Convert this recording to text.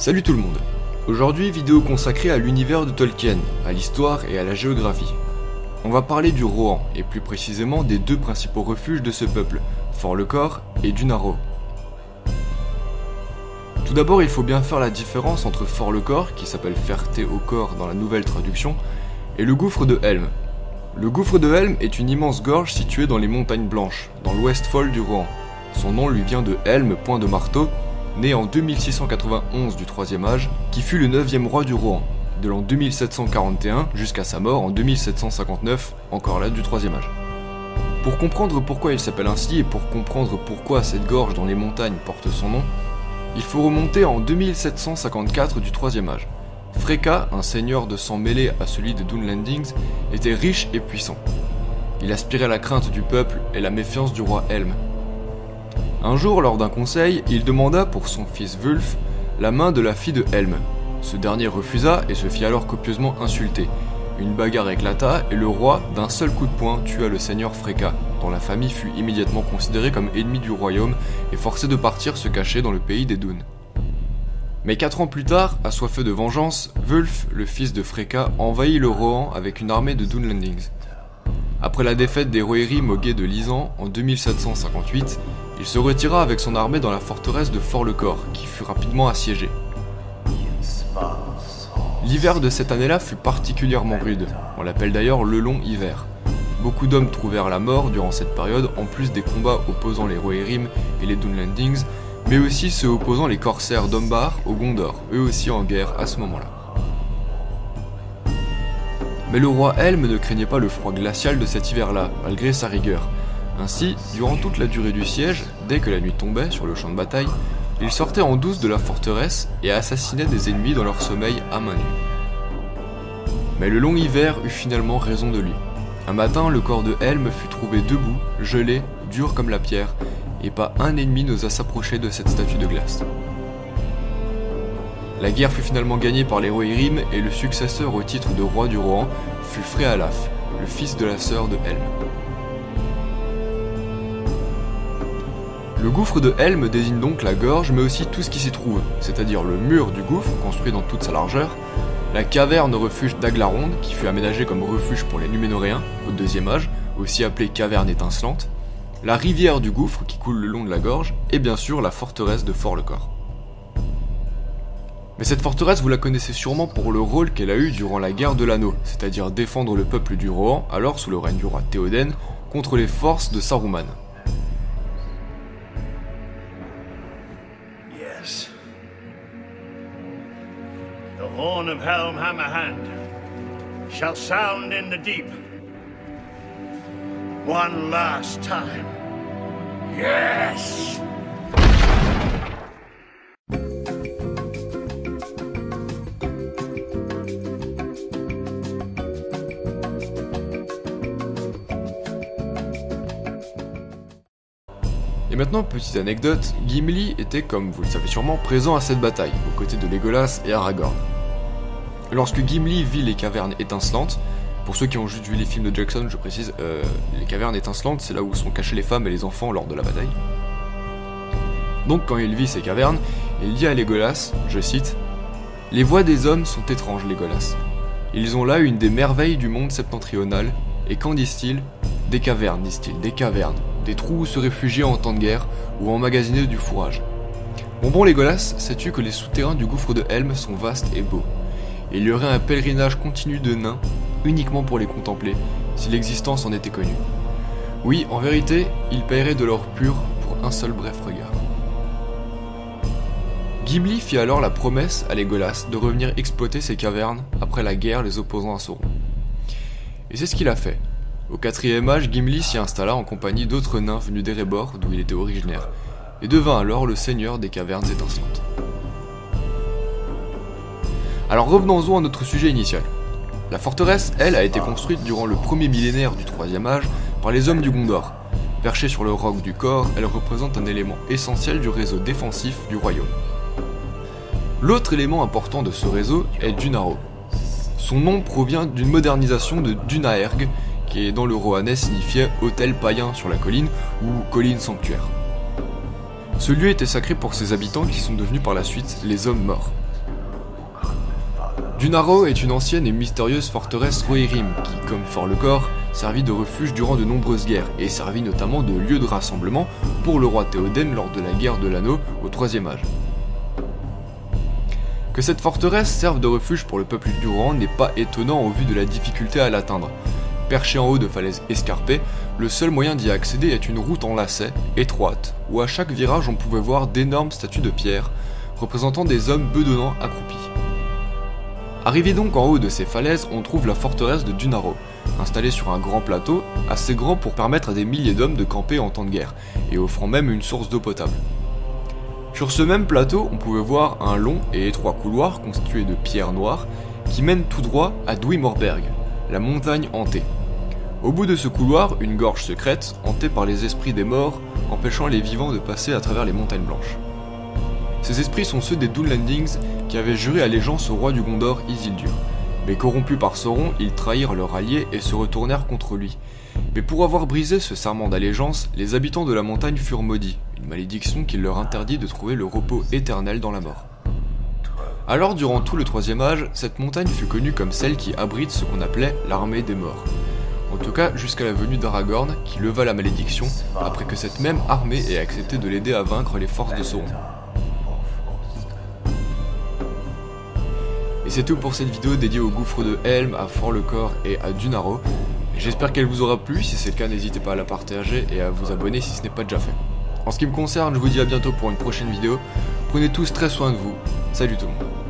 Salut tout le monde. Aujourd'hui, vidéo consacrée à l'univers de Tolkien, à l'histoire et à la géographie. On va parler du Rohan, et plus précisément des deux principaux refuges de ce peuple, Fort-le-Corps et Dunarrow. Tout d'abord, il faut bien faire la différence entre Fort-le-Corps, qui s'appelle Ferté au corps dans la nouvelle traduction, et le gouffre de Helm. Le gouffre de Helm est une immense gorge située dans les montagnes blanches, dans l'Ouest-Fold du Rohan. Son nom lui vient de Helm, point de marteau, né en 2691 du Troisième Âge, qui fut le 9e roi du Rohan, de l'an 2741 jusqu'à sa mort en 2759, encore là du Troisième Âge. Pour comprendre pourquoi il s'appelle ainsi et pour comprendre pourquoi cette gorge dans les montagnes porte son nom, il faut remonter en 2754 du Troisième Âge. Freka, un seigneur de sang mêlé à celui des Dunlandings, était riche et puissant. Il aspirait la crainte du peuple et la méfiance du roi Helm. Un jour, lors d'un conseil, il demanda pour son fils Wulf la main de la fille de Helm. Ce dernier refusa et se fit alors copieusement insulter. Une bagarre éclata et le roi, d'un seul coup de poing, tua le seigneur Freka, dont la famille fut immédiatement considérée comme ennemie du royaume et forcée de partir se cacher dans le pays des Dûn. Mais 4 ans plus tard, assoiffé de vengeance, Wulf, le fils de Freka, envahit le Rohan avec une armée de Dunlandings. Après la défaite des Rohirrim au gué de Lisan en 2758, il se retira avec son armée dans la forteresse de Fort-le-Corps, qui fut rapidement assiégée. L'hiver de cette année-là fut particulièrement rude, on l'appelle d'ailleurs le long hiver. Beaucoup d'hommes trouvèrent la mort durant cette période, en plus des combats opposant les Rohirrim et les Dunlandings, mais aussi ceux opposant les corsaires d'Ombar au Gondor, eux aussi en guerre à ce moment-là. Mais le roi Helm ne craignait pas le froid glacial de cet hiver-là, malgré sa rigueur. Ainsi, durant toute la durée du siège, dès que la nuit tombait sur le champ de bataille, il sortait en douce de la forteresse et assassinait des ennemis dans leur sommeil à main nue. Mais le long hiver eut finalement raison de lui. Un matin, le corps de Helm fut trouvé debout, gelé, dur comme la pierre, et pas un ennemi n'osa s'approcher de cette statue de glace. La guerre fut finalement gagnée par les Rohirrim et le successeur au titre de roi du Rohan fut Frealaf, le fils de la sœur de Helm. Le gouffre de Helm désigne donc la gorge mais aussi tout ce qui s'y trouve, c'est-à-dire le mur du gouffre construit dans toute sa largeur, la caverne refuge d'Aglarond qui fut aménagée comme refuge pour les Numénoréens au Deuxième Âge, aussi appelée caverne étincelante, la rivière du gouffre qui coule le long de la gorge et bien sûr la forteresse de Fort-le-Corps. Mais cette forteresse vous la connaissez sûrement pour le rôle qu'elle a eu durant la guerre de l'Anneau, c'est-à-dire défendre le peuple du Rohan, alors sous le règne du roi Théoden, contre les forces de Saruman. Yes. The horn of Helm Hammerhand shall sound in the deep. One last time. Yes! Et maintenant, petite anecdote, Gimli était, comme vous le savez sûrement, présent à cette bataille, aux côtés de Legolas et Aragorn. Lorsque Gimli vit les cavernes étincelantes, pour ceux qui ont juste vu les films de Jackson, je précise, les cavernes étincelantes, c'est là où sont cachées les femmes et les enfants lors de la bataille. Donc quand il vit ces cavernes, il dit à Legolas, je cite, « Les voix des hommes sont étranges, Legolas. Ils ont là une des merveilles du monde septentrional, et qu'en disent-ils ? Des cavernes, disent-ils, des cavernes. Des trous où se réfugier en temps de guerre ou emmagasiner du fourrage. Bon Legolas, sais-tu que les souterrains du gouffre de Helm sont vastes et beaux. Et il y aurait un pèlerinage continu de nains, uniquement pour les contempler, si l'existence en était connue. Oui, en vérité, ils paieraient de l'or pur pour un seul bref regard. » Gimli fit alors la promesse à Legolas de revenir exploiter ces cavernes après la guerre les opposant à Sauron. Et c'est ce qu'il a fait. Au 4e âge, Gimli s'y installa en compagnie d'autres nains venus d'Erebor, d'où il était originaire, et devint alors le seigneur des cavernes étincelantes. Alors revenons-en à notre sujet initial. La forteresse, elle, a été construite durant le premier millénaire du 3e âge par les hommes du Gondor. Perchée sur le roc du corps, elle représente un élément essentiel du réseau défensif du royaume. L'autre élément important de ce réseau est Dunarrow. Son nom provient d'une modernisation de Dunaerg, qui dans le rohanais signifiait hôtel païen sur la colline ou colline sanctuaire. Ce lieu était sacré pour ses habitants qui sont devenus par la suite les hommes morts. Dunharrow est une ancienne et mystérieuse forteresse Rohirrim qui, comme Fort-le-Corps, servit de refuge durant de nombreuses guerres et servit notamment de lieu de rassemblement pour le roi Théoden lors de la guerre de l'Anneau au IIIe âge. Que cette forteresse serve de refuge pour le peuple du Rohan n'est pas étonnant au vu de la difficulté à l'atteindre. Perché en haut de falaises escarpées, le seul moyen d'y accéder est une route en lacets, étroite, où à chaque virage on pouvait voir d'énormes statues de pierre, représentant des hommes bedonnants accroupis. Arrivé donc en haut de ces falaises, on trouve la forteresse de Dunharrow, installée sur un grand plateau, assez grand pour permettre à des milliers d'hommes de camper en temps de guerre, et offrant même une source d'eau potable. Sur ce même plateau, on pouvait voir un long et étroit couloir constitué de pierres noires, qui mène tout droit à Dwym Morberg, la montagne hantée. Au bout de ce couloir, une gorge secrète, hantée par les esprits des morts, empêchant les vivants de passer à travers les montagnes blanches. Ces esprits sont ceux des Dunlandings qui avaient juré allégeance au roi du Gondor, Isildur. Mais corrompus par Sauron, ils trahirent leur allié et se retournèrent contre lui. Mais pour avoir brisé ce serment d'allégeance, les habitants de la montagne furent maudits, une malédiction qui leur interdit de trouver le repos éternel dans la mort. Alors durant tout le IIIe âge, cette montagne fut connue comme celle qui abrite ce qu'on appelait l'armée des morts. En tout cas jusqu'à la venue d'Aragorn qui leva la malédiction après que cette même armée ait accepté de l'aider à vaincre les forces de Sauron. Et c'est tout pour cette vidéo dédiée au gouffre de Helm, à Fort-le-Corps et à Dunharrow. J'espère qu'elle vous aura plu, si c'est le cas n'hésitez pas à la partager et à vous abonner si ce n'est pas déjà fait. En ce qui me concerne, je vous dis à bientôt pour une prochaine vidéo. Prenez tous très soin de vous. Salut tout le monde.